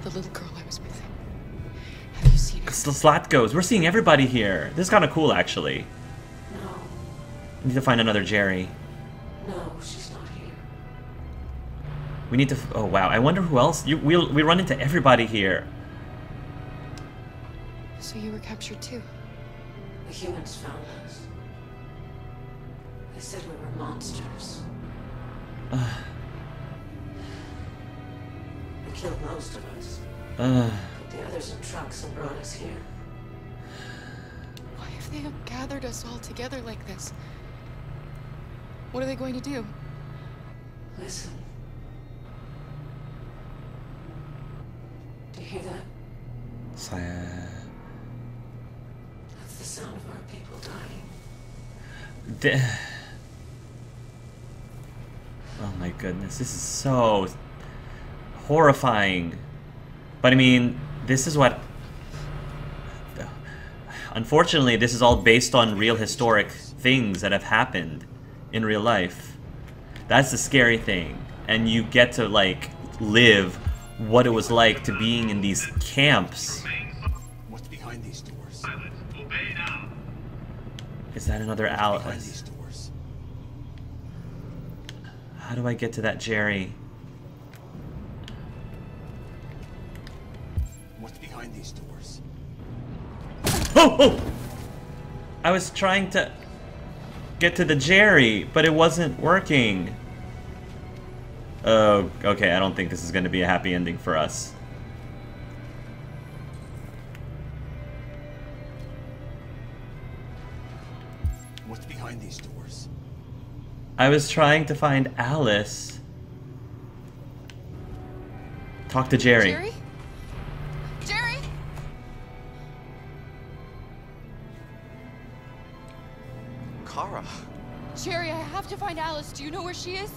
The little girl I was with. Have you seen her? It's the Zlatkos. We're seeing everybody here. This is kind of cool, actually. No, We need to find another Jerry. no, she's not here. We need to... Oh, wow. I wonder who else... We run into everybody here. So you were captured too? The humans found us. They said we were monsters. They killed most of us. Put the others in trucks and brought us here. Why have they gathered us all together like this? What are they going to do? Listen. Do you hear that? That's the sound of our people dying. Oh my goodness, this is so horrifying. But I mean, this is what... Unfortunately, this is all based on real historic things that have happened in real life. That's the scary thing. And you get to, like, live what it was like to being in these camps. What's behind these doors? Is that another Behind Alice? these doors. How do I get to that Jerry? What's behind these doors? Oh! Oh! I was trying to get to the Jerry, but it wasn't working. Oh, okay, I don't think this is going to be a happy ending for us. What's behind these doors? I was trying to find Alice. Talk to Jerry. Jerry? Jerry? Kara, Jerry, I have to find Alice. Do you know where she is?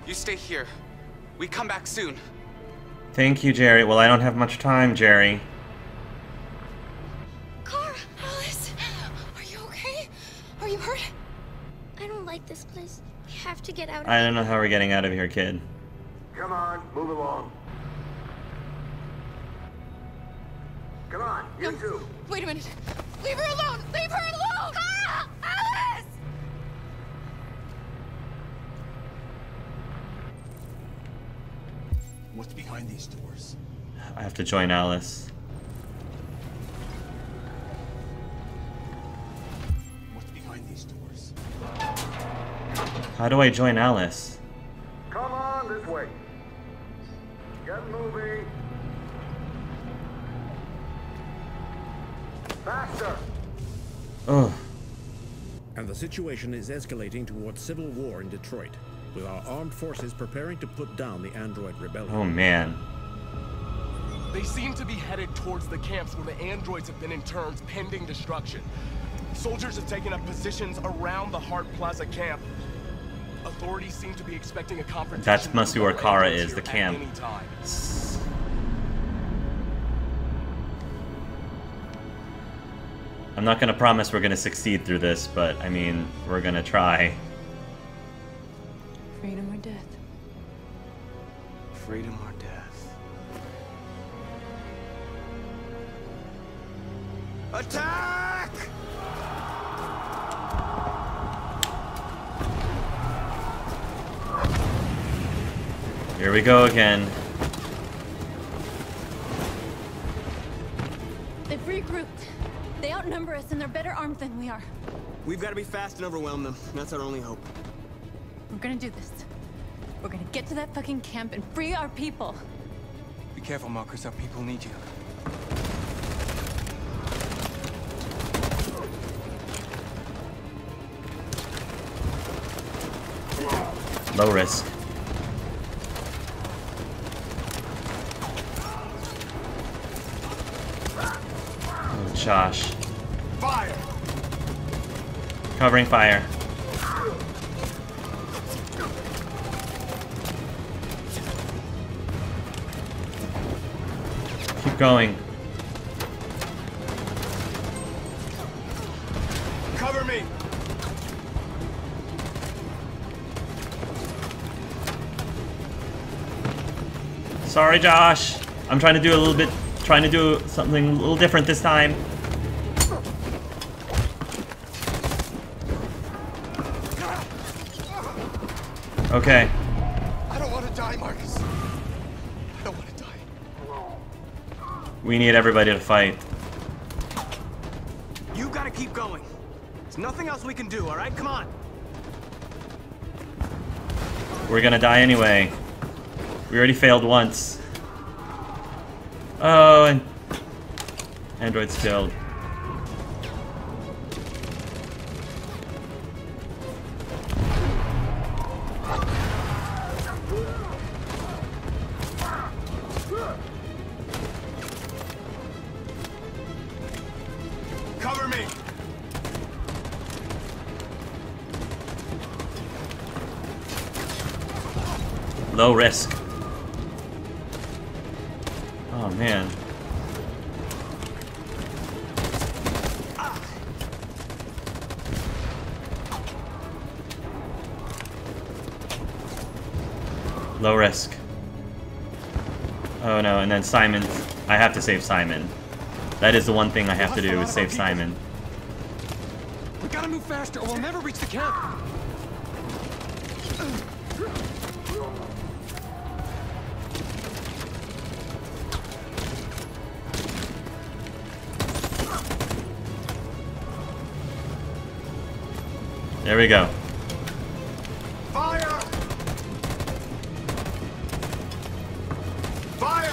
you stay here. We come back soon. Thank you, Jerry. Well, I don't have much time, Jerry. Kara! Alice! Are you okay? Are you hurt? I don't like this place. We have to get out of I don't know how we're getting out of here, kid. Come on, move along. Come on, you two. Wait a minute. Leave her alone! Leave her alone! Kara! Alice! What's behind these doors? I have to join Alice. What's behind these doors? How do I join Alice? Come on, this way. Get moving. Faster. Oh, And the situation is escalating towards civil war in Detroit, with our armed forces preparing to put down the android rebellion. oh man. They seem to be headed towards the camps where the androids have been interned pending destruction. Soldiers have taken up positions around the Hart Plaza camp. Authorities seem to be expecting a confrontation. That must be where with Kara androids is, the here at camp. any time. I'm not gonna promise we're gonna succeed through this, but I mean, we're gonna try. Freedom or death? Freedom or death. Attack! Here we go again. They've regrouped. They outnumber us and they're better armed than we are. We've got to be fast and overwhelm them. That's our only hope. We're gonna do this. We're gonna get to that fucking camp and free our people. Be careful, Marcus. Our people need you. Low risk. Oh, Josh. Fire! Covering fire. Keep going. Cover me! Sorry, Josh. I'm trying to do something a little different this time. Okay. I don't want to die, Marcus. I don't want to die. We need everybody to fight. You gotta keep going. There's nothing else we can do, alright? Come on. We're gonna die anyway. We already failed once. Oh, and android's killed. Cover me. Low risk. Oh man. Low risk. Oh no, and then Simon. I have to save Simon. That is the one thing I have to do is save Simon. We gotta move faster or we'll never reach the camp. There we go. Fire! Fire!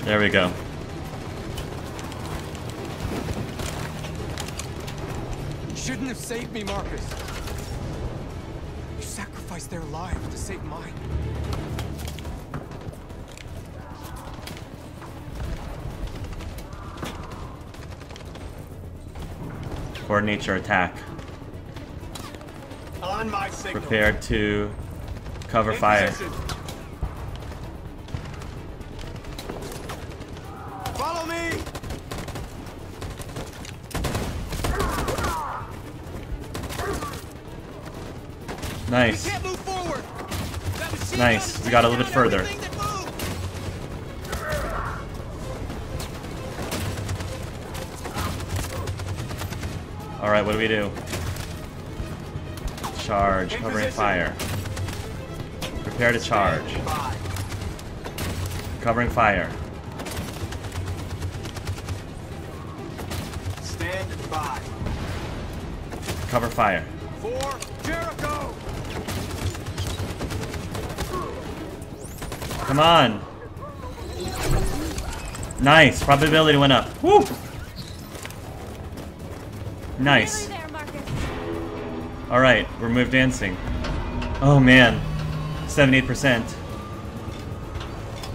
There we go. You shouldn't have saved me, Marcus. You sacrificed their lives to save mine. Coordinate your attack. On my signal. Prepare to cover fire. Follow me. Nice. We can't move forward. That machine gun Nice. is We got a little taking bit further. out everything that moves. Alright, what do we do? Charge. In Covering position. fire. Prepare to charge. Covering fire. Stand by. Cover fire. For Jericho. Come on. Nice. Probability went up. Woo! Nice. Alright, we're move dancing. Oh man. 78%.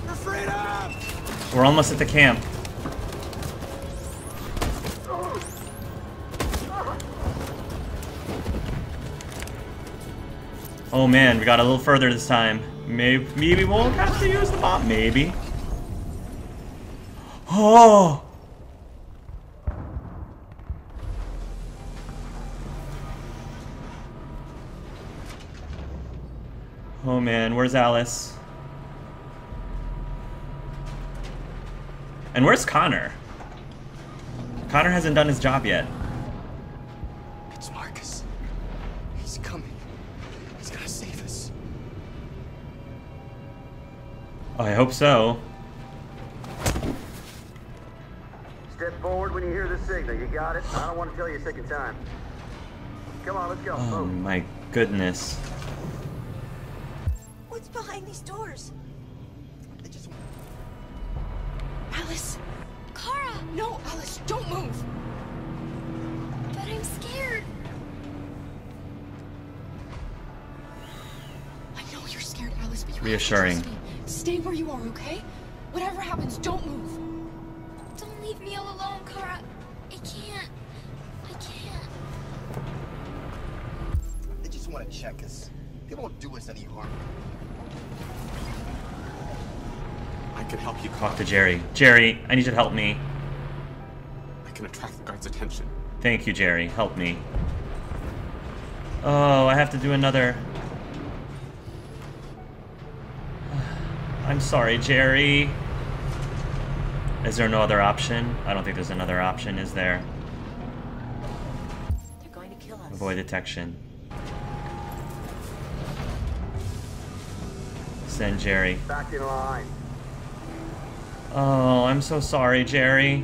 For freedom. We're almost at the camp. Oh man, we got a little further this time. Maybe we won't have to use the bomb. Maybe. Oh! Oh man, where's Alice? And where's Connor? Connor hasn't done his job yet. It's Marcus. He's coming. He's gonna save us. Oh, I hope so. Step forward when you hear the signal. You got it? I don't want to tell you a second time. Come on, let's go. Oh Move. my goodness. What's behind these doors? Alice. Kara! No, Alice, don't move. But I'm scared. I know you're scared, Alice, but you Reassuring. have to trust me. Stay where you are, okay? Whatever happens, don't move. Don't leave me all alone, Kara. I can't. I can't. They just want to check us. They won't do us any harm. I can help you. Talk to Jerry. Jerry, I need you to help me. I can attract the guards' attention. Thank you, Jerry. Help me. Oh, I have to do another. I'm sorry, Jerry. Is there no other option? I don't think there's another option, is there? They're going to kill us. Avoid detection. Send Jerry. Back in line. Oh, I'm so sorry, Jerry.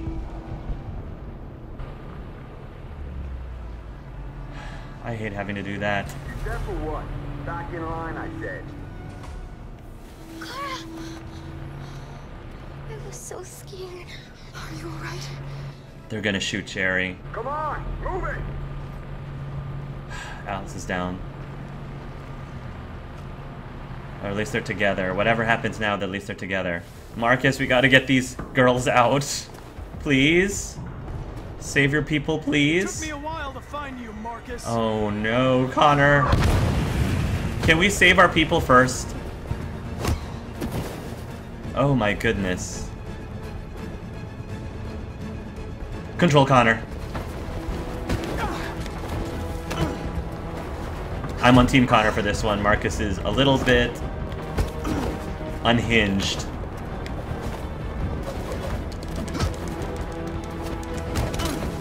I hate having to do that. You deaf or what? Back in line, I said. Kara! I was so scared. Are you alright? They're gonna shoot Jerry. Come on, move it! Alice is down. Or at least they're together. Whatever happens now, at least they're together. Marcus, we gotta get these girls out. Please? Save your people, please? Took me a while to find you, Marcus. Oh no, Connor. Can we save our people first? Oh my goodness. Control Connor. I'm on Team Connor for this one. Marcus is a little bit unhinged.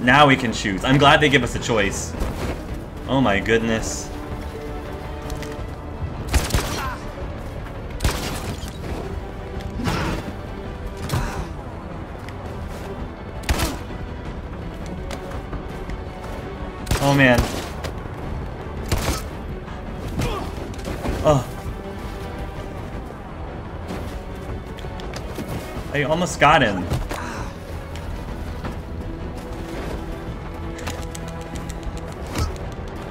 Now we can choose. I'm glad they give us a choice. Oh my goodness. Oh man. Oh. I almost got him.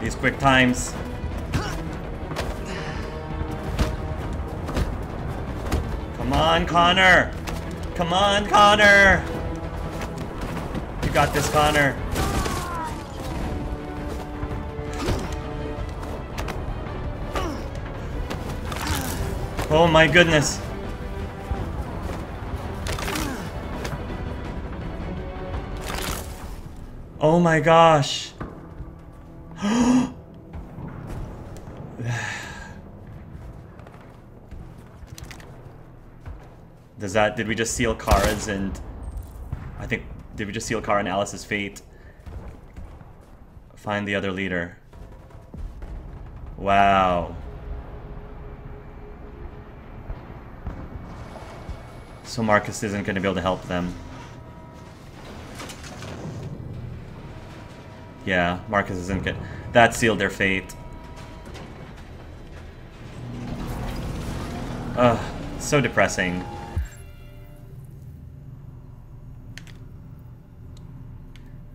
These quick times. Come on, Connor. Come on, Connor. You got this, Connor. Oh my goodness. Oh my gosh. Did we just seal Kara's and did we just seal Kara and Alice's fate? Find the other leader. Wow. So Marcus isn't going to be able to help them. Yeah, Marcus isn't good. That sealed their fate. Ugh, so depressing.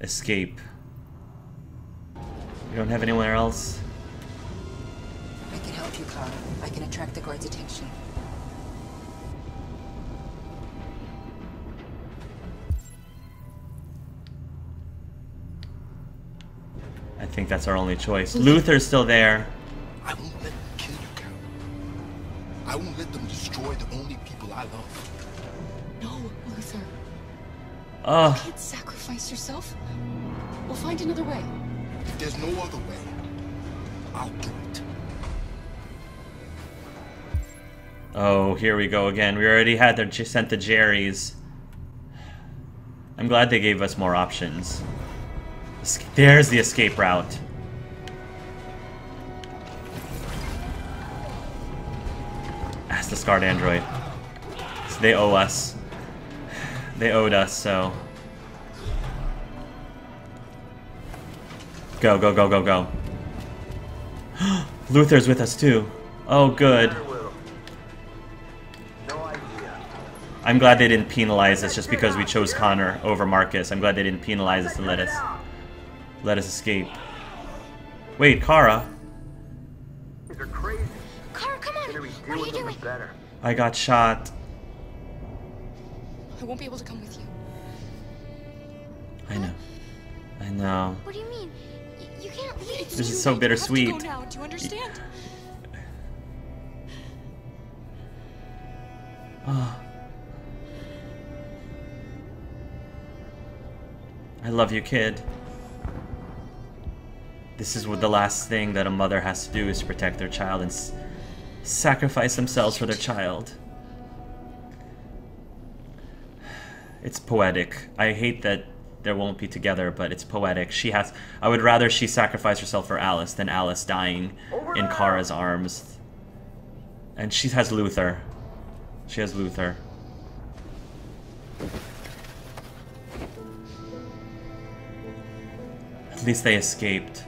Escape. You don't have anywhere else? I can help you, Kara. I can attract the guard's attention. I think that's our only choice. Luther's still there. I won't let them kill you, Carol. I won't let them destroy the only people I love. No, Luther. Ugh. You can't sacrifice yourself. We'll find another way. If there's no other way, I'll do it. Oh, here we go again. We already had them sent to Jerry's. I'm glad they gave us more options. There's the escape route. Ask the scarred android. So they owe us. They owed us, so... Go, go, go, go, go. Luther's with us too. Oh, good. I'm glad they didn't penalize us just because we chose Connor over Marcus. I'm glad they didn't penalize us and let us escape. Wait, Kara. They're crazy. Kara, come on. What are you doing? I got shot. I won't be able to come with you. I know. I know. What do you mean? You can't leave. This is so bittersweet. You have to go now. Do you understand? Oh. I love you, kid. This is what the last thing that a mother has to do, is protect their child and sacrifice themselves for their child. It's poetic. I hate that there won't be together, but it's poetic. I would rather she sacrifice herself for Alice than Alice dying in Kara's arms. And she has Luther. She has Luther. At least they escaped.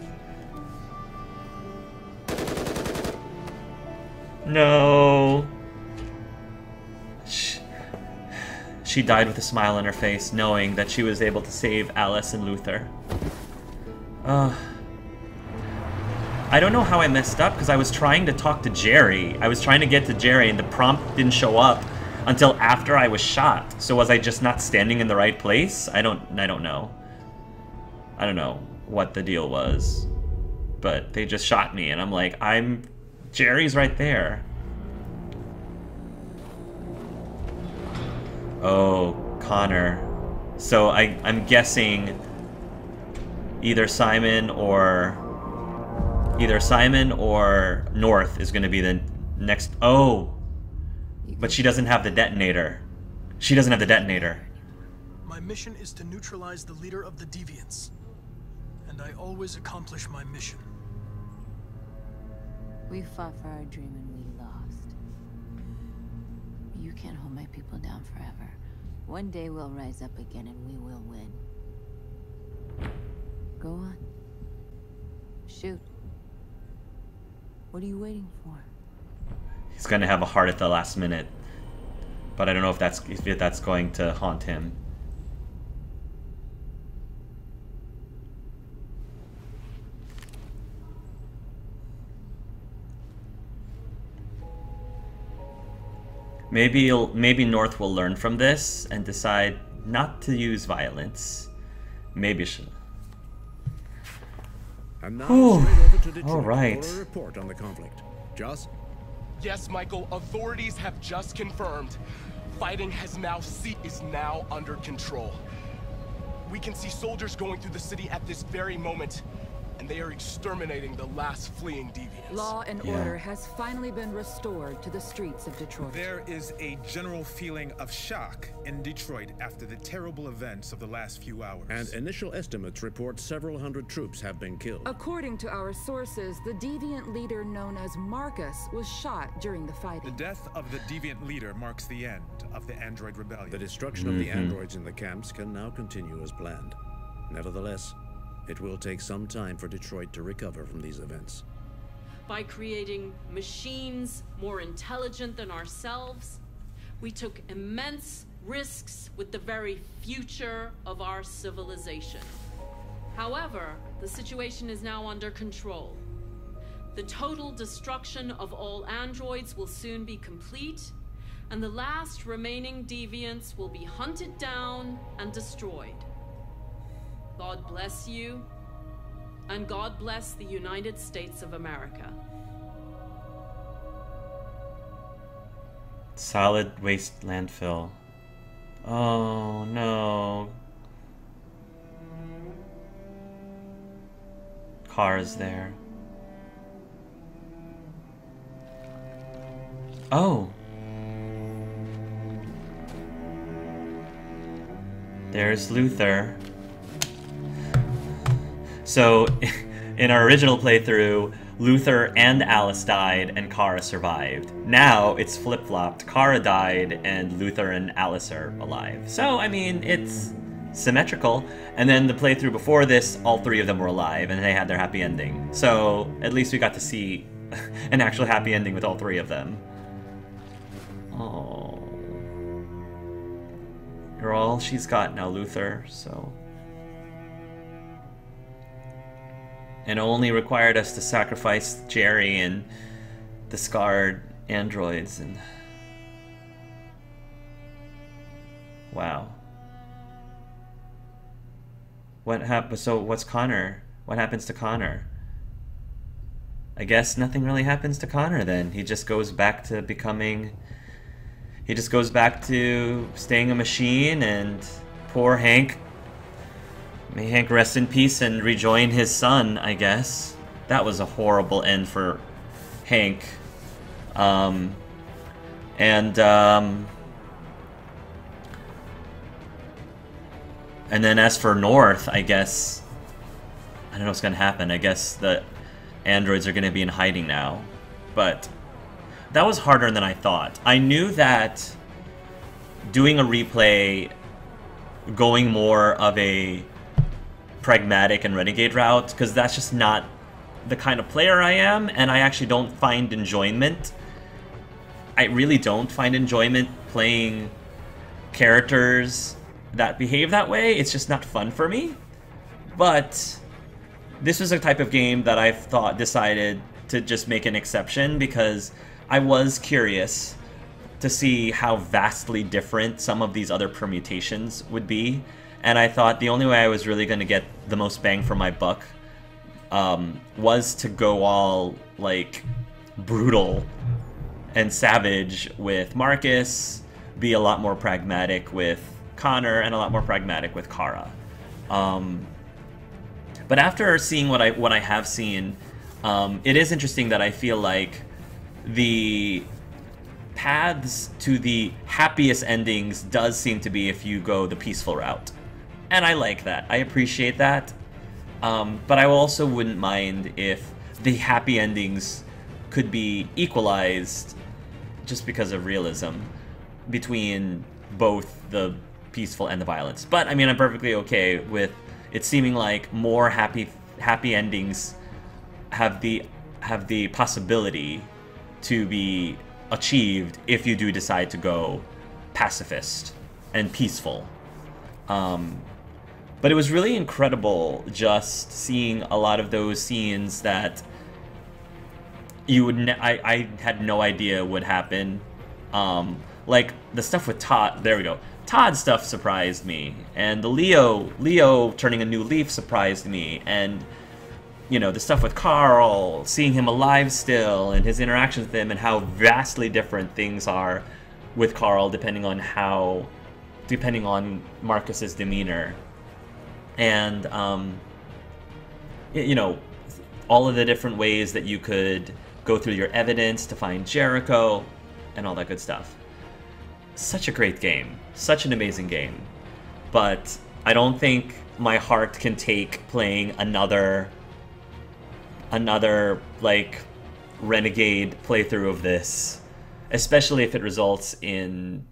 No. She died with a smile on her face, knowing that she was able to save Alice and Luther. I don't know how I messed up, because I was trying to talk to Jerry. I was trying to get to Jerry, and the prompt didn't show up until after I was shot. So was I just not standing in the right place? I don't know. I don't know what the deal was. But they just shot me, and I'm like, Jerry's right there. Oh, Connor. So I'm guessing either Simon or North is going to be the next. Oh, but she doesn't have the detonator. She doesn't have the detonator. My mission is to neutralize the leader of the Deviants, and I always accomplish my mission. We fought for our dream and we lost. You can't hold my people down forever. One day we'll rise up again and we will win. Go on. Shoot. What are you waiting for? He's gonna have a heart at the last minute, but I don't know if that's going to haunt him. Maybe North will learn from this and decide not to use violence. Maybe she'll. And now straight over to Detroit all right. for a report on the conflict. Joss? Yes, Michael. Authorities have just confirmed. Fighting is now under control. We can see soldiers going through the city at this very moment, and they are exterminating the last fleeing deviants. Law and order has finally been restored to the streets of Detroit. There is a general feeling of shock in Detroit after the terrible events of the last few hours. And initial estimates report several hundred troops have been killed. According to our sources, the deviant leader known as Marcus was shot during the fighting. The death of the deviant leader marks the end of the Android Rebellion. The destruction of the androids in the camps can now continue as planned. Nevertheless, it will take some time for Detroit to recover from these events. By creating machines more intelligent than ourselves, we took immense risks with the very future of our civilization. However, the situation is now under control. The total destruction of all androids will soon be complete, and the last remaining deviants will be hunted down and destroyed. God bless you, and God bless the United States of America. Solid waste landfill. Oh no. Cars there. Oh. There's Luther. So, in our original playthrough, Luther and Alice died and Kara survived. Now, it's flip-flopped. Kara died and Luther and Alice are alive. So, I mean, it's symmetrical. And then the playthrough before this, all three of them were alive and they had their happy ending. So, at least we got to see an actual happy ending with all three of them. Oh. You're all she's got now, Luther, so... And only required us to sacrifice Jerry and the scarred androids and... Wow. What happened? So what's Connor? What happens to Connor? I guess nothing really happens to Connor then. He just goes back to becoming... He just goes back to staying a machine, and poor Hank May Hank rest in peace and rejoin his son, I guess. That was a horrible end for Hank. And then as for North, I guess, I don't know what's gonna happen. I guess the androids are gonna be in hiding now. But that was harder than I thought. I knew that doing a replay, going more of a pragmatic and renegade route, because that's just not the kind of player I am, and I actually don't find enjoyment. I really don't find enjoyment playing characters that behave that way. It's just not fun for me. But this was a type of game that I decided to just make an exception, because I was curious to see how vastly different some of these other permutations would be. And I thought the only way I was really going to get the most bang for my buck was to go all, like, brutal and savage with Marcus, be a lot more pragmatic with Connor, and a lot more pragmatic with Kara. But after seeing what I have seen, it is interesting that I feel like the paths to the happiest endings does seem to be if you go the peaceful route. And I like that. I appreciate that. But I also wouldn't mind if the happy endings could be equalized just because of realism between both the peaceful and the violence. But I mean, I'm perfectly okay with it seeming like more happy endings have the possibility to be achieved if you do decide to go pacifist and peaceful. But it was really incredible just seeing a lot of those scenes that I had no idea would happen. Like the stuff with Todd. There we go. Todd stuff surprised me, and the Leo turning a new leaf surprised me, and you know, the stuff with Carl, seeing him alive still, and his interactions with him, and how vastly different things are with Carl depending on Marcus's demeanor. And you know, all of the different ways that you could go through your evidence to find Jericho and all that good stuff. Such a great game. Such an amazing game. But I don't think my heart can take playing another like renegade playthrough of this, especially if it results in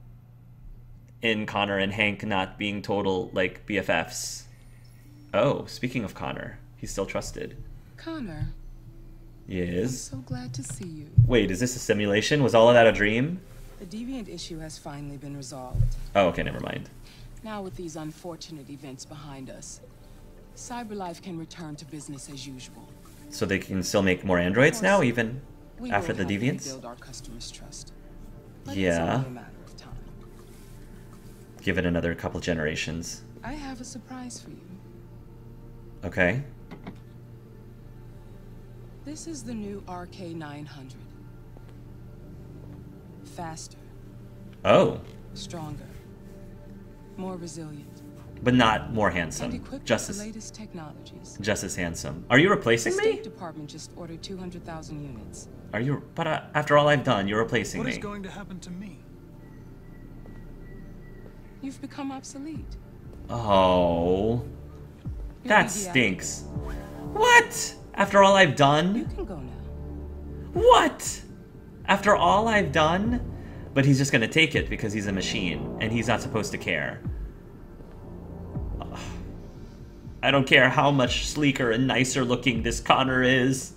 Connor and Hank not being total like BFFs. Oh, speaking of Connor, he's still trusted. Connor. Yes. I'm so glad to see you. Wait, is this a simulation? Was all of that a dream? The Deviant issue has finally been resolved. Oh, okay, never mind. Now with these unfortunate events behind us, CyberLife can return to business as usual. So they can still make more androids now, even after the Deviants? Build our customers' trust. But yeah. it's only a matter of time. Give it another couple generations. I have a surprise for you. Okay. This is the new RK900. Faster. Oh. Stronger. More resilient. But not more handsome. And equipped Just with as the latest technologies. Just as handsome. Are you replacing the me? State Department just ordered 200,000 units. Are you? But after all I've done, you're replacing me. What is going to happen to me? You've become obsolete. Oh. That stinks. What? After all I've done? You can go now. What? After all I've done? But he's just gonna take it because he's a machine and he's not supposed to care. I don't care how much sleeker and nicer looking this Connor is.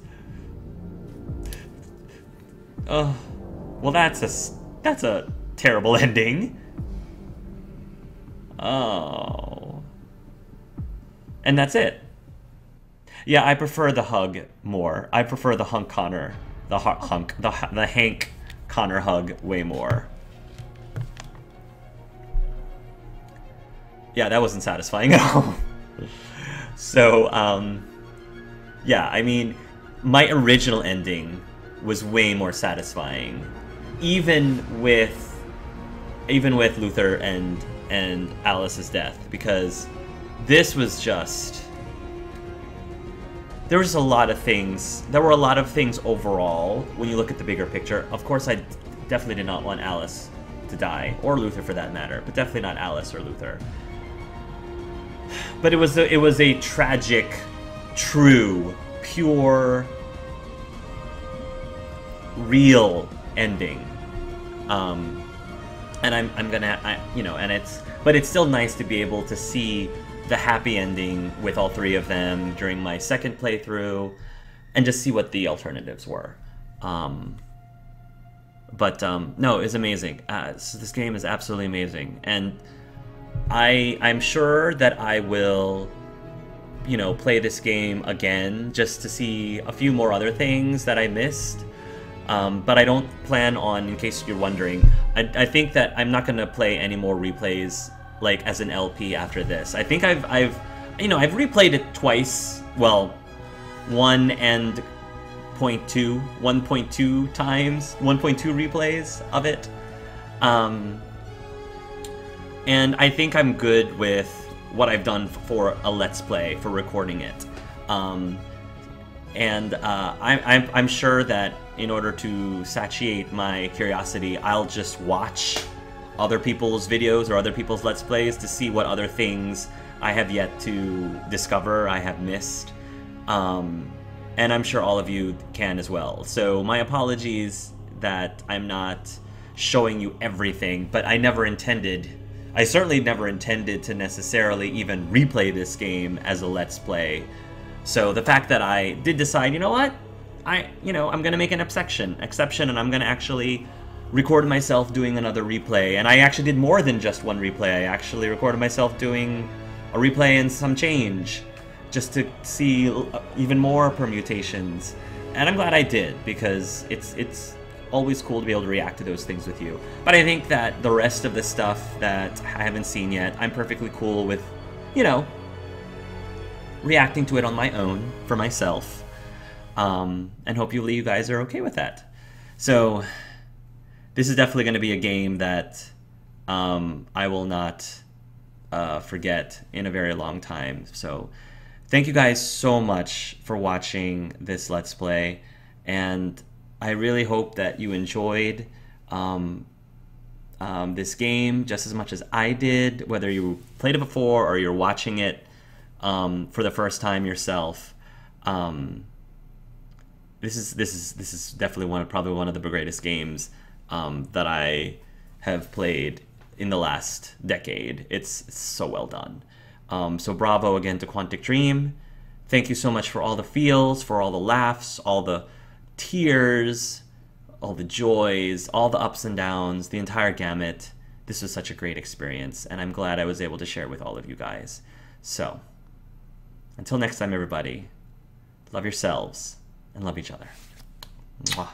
Well, that's a terrible ending. Oh. And that's it. Yeah, I prefer the hug more. I prefer the Hank Connor, the Hank Connor hug way more. Yeah, that wasn't satisfying at all. So, yeah, I mean, my original ending was way more satisfying, even with Luther and Alice's death, because this was just... There was a lot of things. There were a lot of things overall when you look at the bigger picture. Of course, I definitely did not want Alice to die, or Luther for that matter, but definitely not Alice or Luther. But it was a tragic, true, pure, real ending. And I'm gonna, you know, and but it's still nice to be able to see the happy ending with all three of them during my second playthrough, and just see what the alternatives were. No, it's amazing. So this game is absolutely amazing, and I'm sure that I will, you know, play this game again just to see a few more other things that I missed. But I don't plan on, in case you're wondering, I think that I'm not gonna play any more replays like as an LP after this. I think I've replayed it twice. Well, 1.2 times, 1.2 replays of it. And I think I'm good with what I've done for a Let's Play, for recording it. I'm sure that in order to satiate my curiosity, I'll just watch other people's videos or other people's Let's Plays to see what other things I have yet to discover, I have missed. And I'm sure all of you can as well. So my apologies that I'm not showing you everything, but I certainly never intended to necessarily even replay this game as a Let's Play. So the fact that I did decide, you know what, I'm gonna make an exception, and I'm gonna actually record myself doing another replay. And I actually did more than just one replay. I actually recorded myself doing a replay and some change, just to see even more permutations. And I'm glad I did, because it's always cool to be able to react to those things with you. But I think that the rest of the stuff that I haven't seen yet, I'm perfectly cool with, you know, reacting to it on my own, for myself. And hopefully you guys are okay with that. So, this is definitely going to be a game that I will not forget in a very long time. So, thank you guys so much for watching this Let's Play, and I really hope that you enjoyed this game just as much as I did, whether you played it before or you're watching it for the first time yourself. This is definitely probably one of the greatest games that I have played in the last decade. It's so well done. So bravo again to Quantic Dream. Thank you so much for all the feels, for all the laughs, all the tears, all the joys, all the ups and downs, the entire gamut. This was such a great experience, and I'm glad I was able to share it with all of you guys. So, until next time, everybody, love yourselves and love each other. Mwah.